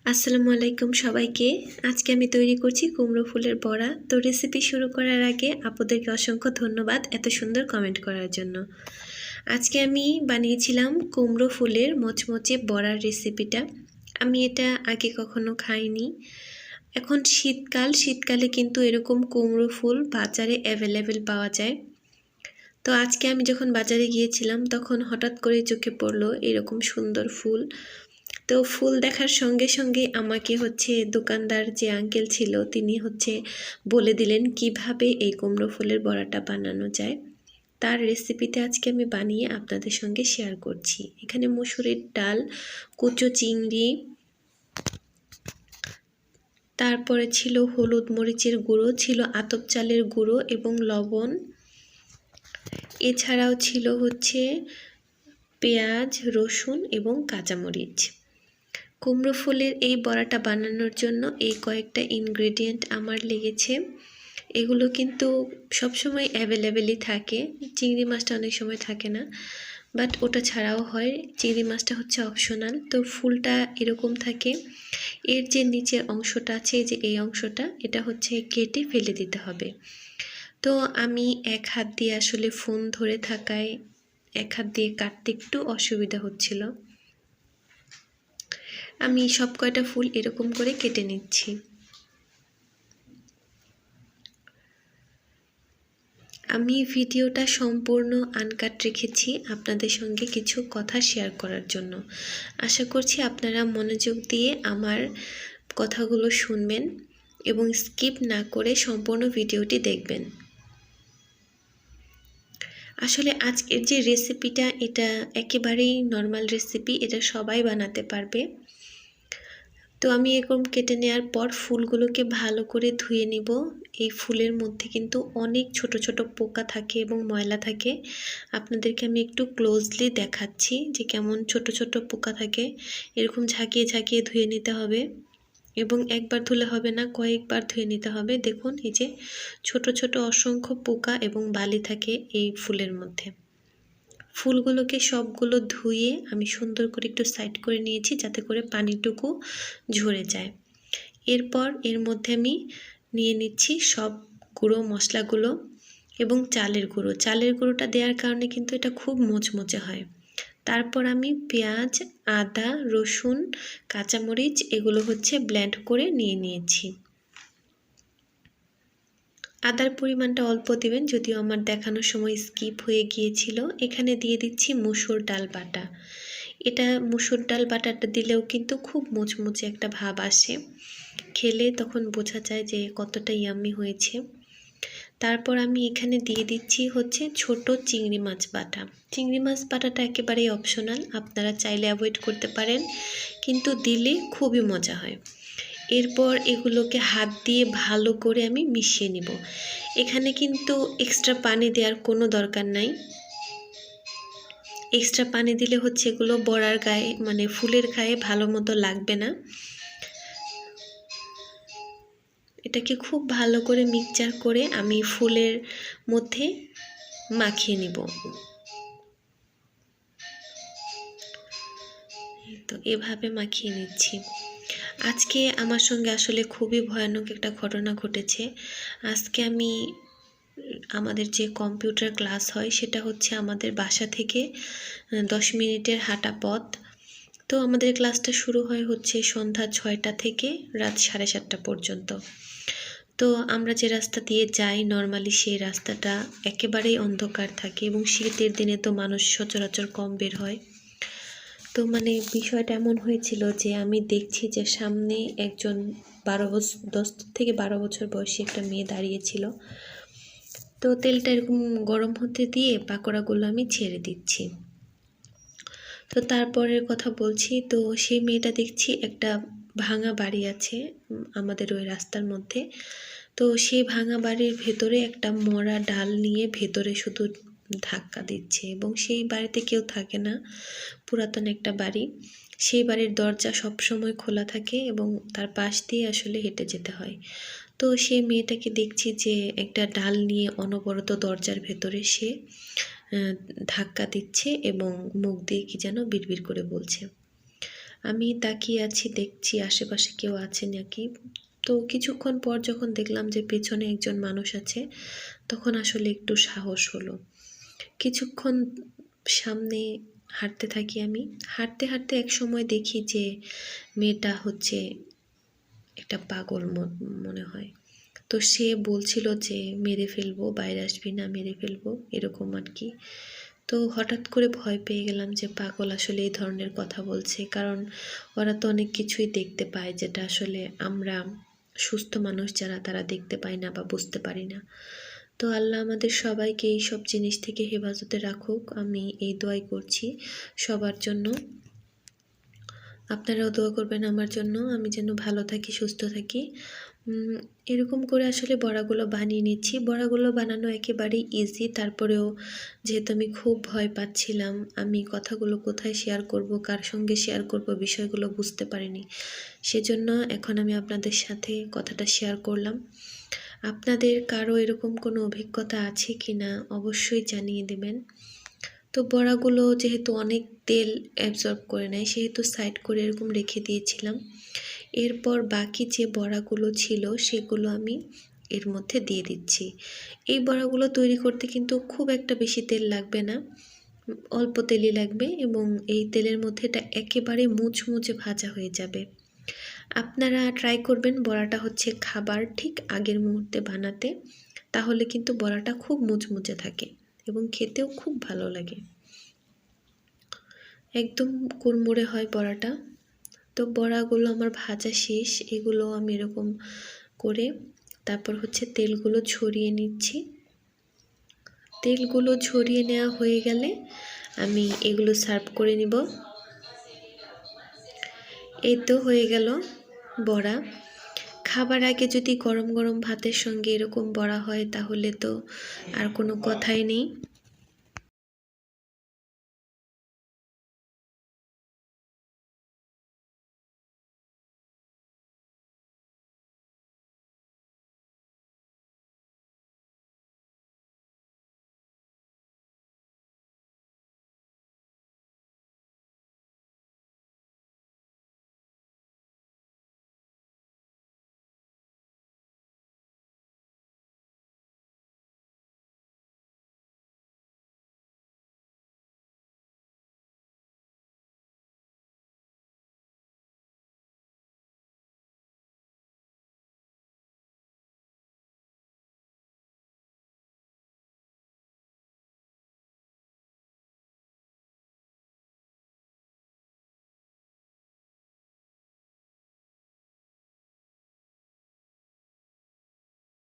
আসসালামু আলাইকুম সবাইকে। আজকে আমি তৈরি করছি কুমড়ো ফুলের বড়া। তো রেসিপি শুরু করার আগে আপুদেরকে অসংখ্য ধন্যবাদ এত সুন্দর কমেন্ট করার জন্য। আজকে আমি বানিয়েছিলাম কুমড়ো ফুলের মচমচে বড়ার রেসিপিটা। আমি এটা আগে কখনো খাইনি। এখন শীতকালে কিন্তু এরকম কুমড়ো ফুল বাজারে অ্যাভেলেবেল পাওয়া যায়। তো আজকে আমি যখন বাজারে গিয়েছিলাম তখন হঠাৎ করে চোখে পড়লো এরকম সুন্দর ফুল। তো ফুল দেখার সঙ্গে সঙ্গে আমাকে দোকানদার যে আঙ্কেল ছিল তিনি বলে দিলেন কিভাবে এই কুমড়ো ফুলের বড়াটা বানানো যায়। তার রেসিপিতে আজকে আমি বানিয়ে আপনাদের সঙ্গে শেয়ার করছি। এখানে মসুরের ডাল, কুচো চিংড়ি, তারপরে ছিল হলুদ মরিচের গুঁড়ো, ছিল আতপ চালের গুঁড়ো এবং লবণ। এছাড়াও ছিল পেঁয়াজ, রসুন এবং কাঁচামরিচ। কুমড়ো ফুলের এই বড়াটা বানানোর জন্য এই কয়েকটা ইনগ্রেডিয়েন্ট আমার লেগেছে। এগুলো কিন্তু সবসময় অ্যাভেলেবেলই থাকে। চিংড়ি মাছটা অনেক সময় থাকে না, বাট ওটা ছাড়াও হয়। চিংড়ি মাছটা অপশনাল। তো ফুলটা এরকম থাকে। এর যে নিচের অংশটা আছে, এই অংশটা এটা কেটে ফেলে দিতে হবে। তো আমি এক হাত দিয়ে ফোন ধরে থাকায় এক হাত দিয়ে কাটতে একটু অসুবিধা হচ্ছিল। আমি সব কয়টা ফুল এরকম করে কেটে নিচ্ছি। আমি ভিডিওটা সম্পূর্ণ আনকাট রেখেছি আপনাদের সঙ্গে কিছু কথা শেয়ার করার জন্য। আশা করছি আপনারা মনোযোগ দিয়ে আমার কথাগুলো শুনবেন এবং স্কিপ না করে সম্পূর্ণ ভিডিওটি দেখবেন। আসলে আজকের যে রেসিপিটা এটা একেবারেই নর্মাল রেসিপি, এটা সবাই বানাতে পারবে। তো আমি এরকম কেটে নেওয়ার পর ফুলগুলোকে ভালো করে ধুয়ে নিব। এই ফুলের মধ্যে কিন্তু অনেক ছোট ছোট পোকা থাকে এবং ময়লা থাকে। আপনাদেরকে আমি একটু ক্লোজলি দেখাচ্ছি যে কেমন ছোট ছোট পোকা থাকে। এরকম ঝাঁকিয়ে ঝাঁকিয়ে ধুয়ে নিতে হবে এবং একবার ধুলে হবে না, কয়েকবার ধুয়ে নিতে হবে। দেখুন এই যে ছোট ছোট অসংখ্য পোকা এবং বালি থাকে এই ফুলের মধ্যে। ফুলগুলোকে সবগুলো ধুয়ে আমি সুন্দর করে একটু সাইড করে নিয়েছি যাতে করে পানিটুকু ঝরে যায়। এরপর এর মধ্যে আমি নিয়ে নিচ্ছি সব গুঁড়ো মশলাগুলো এবং চালের গুঁড়োটা দেওয়ার কারণে কিন্তু এটা খুব মুচমুচে হয়। তারপর আমি পেঁয়াজ, আদা, রসুন, কাঁচামরিচ এগুলো ব্লেন্ড করে নিয়েছি। আদার পরিমাণটা অল্প দিবেন, যদিও আমার দেখানোর সময় স্কিপ হয়ে গিয়েছিল। এখানে দিয়ে দিচ্ছি মসুর ডাল বাটা। এটা মসুর ডাল বাটাটা দিলেও কিন্তু খুব মুচমুচে একটা ভাব আসে, খেলে তখন বোঝা যায় যে কতটা ইয়াম্মি হয়েছে। তারপর আমি এখানে দিয়ে দিচ্ছি ছোট চিংড়ি মাছ বাটা। চিংড়ি মাছ বাটাটা একেবারেই অপশনাল, আপনারা চাইলে অ্যাভয়েড করতে পারেন, কিন্তু দিলে খুবই মজা হয়। এরপর এগুলোকে হাত দিয়ে ভালো করে আমি মিশিয়ে নিব। এখানে কিন্তু এক্সট্রা পানি দেওয়ার কোনো দরকার নাই। এক্সট্রা পানি দিলে এগুলো বড়ার গায়ে মানে ফুলের গায়ে ভালো মতো লাগবে না। এটাকে খুব ভালো করে মিক্সচার করে আমি ফুলের মধ্যে মাখিয়ে নিব। তো এভাবে মাখিয়ে নিচ্ছি। আজকে আমার সঙ্গে খুবই ভয়ানক একটা ঘটনা ঘটেছে। আজকে আমাদের যে কম্পিউটার ক্লাস হয় সেটা আমাদের বাসা থেকে 10 মিনিটের হাঁটা পথ। তো আমাদের ক্লাসটা শুরু হয় সন্ধ্যা 6টা থেকে রাত 7:30 পর্যন্ত। তো আমরা যে রাস্তা দিয়ে যাই নর্মালি সেই রাস্তাটা একেবারেই অন্ধকার থাকে এবং শীতের দিনে তো মানুষ সচরাচর কম বের হয়। তো বিষয়টা এমন হয়েছিল যে আমি দেখছি যে সামনে একজন 10 থেকে 12 বছর বয়সী একটা মেয়ে দাঁড়িয়েছিল। তো তেলটা এরকম গরম হতে দিয়ে পাকোড়াগুলো আমি ছেড়ে দিচ্ছি। তো তারপরের কথা বলছি। তো সেই মেয়েটা দেখছি একটা ভাঙা বাড়ি আছে আমাদের ওই রাস্তার মধ্যে। তো সেই ভাঙা বাড়ির ভেতরে একটা মরা ডাল নিয়ে ভেতরে শুধু ধাক্কা দিচ্ছে এবং সেই বাড়িতে কেউ থাকে না, পুরাতন একটা বাড়ি। সেই বাড়ির দরজা সব সময় খোলা থাকে এবং তার পাশ দিয়ে হেঁটে যেতে হয়। তো সেই মেয়েটাকে দেখছি যে একটা ডাল নিয়ে অনবরত দরজার ভেতরে সে ধাক্কা দিচ্ছে এবং মুখ দিয়ে কি যেন বিড়বিড় করে বলছে। আমি তাকিয়ে আছি, দেখছি আশেপাশে কেউ আছে নাকি। তো কিছুক্ষণ পর যখন দেখলাম যে পেছনে একজন মানুষ আছে, তখন আসলে একটু সাহস হলো। কিছুক্ষণ সামনে হাঁটতে থাকি আমি। হাঁটতে হাঁটতে এক সময় দেখি যে মেয়েটা হচ্ছে একটা পাগল মনে হয়। তো সে বলছিল যে মেরে ফেলবো, বাইরে আসবি না, মেরে ফেলবো, এরকম আর কি। তো হঠাৎ করে ভয় পেয়ে গেলাম যে পাগল আসলে এই ধরনের কথা বলছে, কারণ ওরা তো অনেক কিছুই দেখতে পায় যেটা আসলে আমরা সুস্থ মানুষ যারা তারা দেখতে পাই না বা বুঝতে পারি না। তো আল্লাহ আমাদের সবাইকে এই সব জিনিস থেকে হেফাজতে রাখুক, আমি এই দোয়াই করছি সবার জন্য। আপনারাও দোয়া করবেন আমার জন্য, আমি যেন ভালো থাকি, সুস্থ থাকি। এরকম করে আসলে বড়াগুলো বানিয়ে নিচ্ছি। বড়াগুলো বানানো একেবারেই ইজি, তারপরেও যেহেতু আমি খুব ভয় পাচ্ছিলাম, আমি কথাগুলো কোথায় শেয়ার করব, কার সঙ্গে শেয়ার করব, বিষয়গুলো বুঝতে পারিনি। সেজন্য এখন আমি আপনাদের সাথে কথাটা শেয়ার করলাম। আপনাদের কারো এরকম কোনো অভিজ্ঞতা আছে কি না অবশ্যই জানিয়ে দেবেন। তো বড়াগুলো যেহেতু অনেক তেল অ্যাবজর্ব করে নেয়, সেহেতু সাইড করে এরকম রেখে দিয়েছিলাম। এরপর বাকি যে বড়াগুলো ছিল সেগুলো আমি এর মধ্যে দিয়ে দিচ্ছি। এই বড়াগুলো তৈরি করতে কিন্তু খুব একটা বেশি তেল লাগবে না, অল্প তেলই লাগবে, এবং এই তেলের মধ্যে এটা একেবারে মুচমুচে ভাজা হয়ে যাবে। আপনারা ট্রাই করবেন বড়াটা হচ্ছে খাবার ঠিক আগের মুহূর্তে বানাতে, তাহলে কিন্তু বড়াটা খুব মুচমুচে থাকে এবং খেতেও খুব ভালো লাগে, একদম কুড়মুড়ে হয় বড়াটা। তো বড়াগুলো আমার ভাজা শেষ, এগুলো আমি এরকম করে তারপর হচ্ছে তেলগুলো ছড়িয়ে নিচ্ছি। তেলগুলো ছড়িয়ে নেওয়া হয়ে গেলে আমি এগুলো সার্ভ করে নিব। এই তো হয়ে গেল বড়া। খাবার আগে যদি গরম গরম ভাতের সঙ্গে এরকম বড়া হয় তাহলে তো আর কোনো কথাই নেই।